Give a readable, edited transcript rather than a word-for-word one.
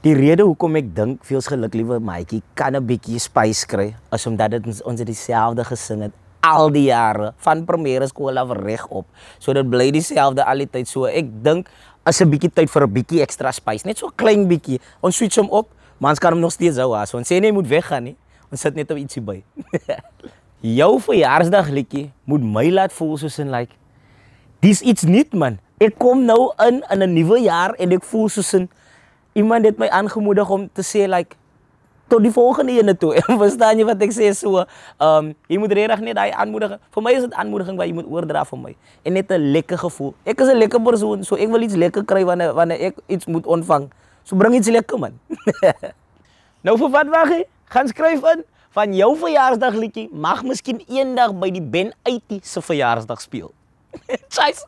Die rede hoekom ek dink Veels geluk liewe maatjie kan 'n bietjie spice kry, is omdat ons het dieselfde gesing het al die jare van primêre skool af reg op. So dit bly dieselfde al die tyd. So ek dink as 'n bietjie tyd vir 'n bietjie ekstra spice, net so 'n klein bietjie. Ons switch hom op, maar ons kan hom nog steeds hou as. Ons sê nie hy moet weggaan nie. Ons sit net op ietsie by. Jou verjaarsdag liedjie moet my laat voel soos in like dis iets nuut man. Ek kom nou in 'n nuwe jaar en ek voel soos in iemand het my aangemoedig om te sê like tot die volgende ene toe. En verstaan jy wat ek sê so? Jy moet regtig net daai aanmoediging. Vir my is dit aanmoediging wat jy moet oordra vir my. En net 'n lekker gevoel. Ek is 'n lekker persoon, so ek wil iets lekker kry wanneer ek iets moet ontvang. So bring iets lekker man. Nou vir wat wag jy? Gaan skryf in van jou verjaarsdag liedjie mag miskien eendag by die Ben Uitie se verjaarsdag speel. Cheers.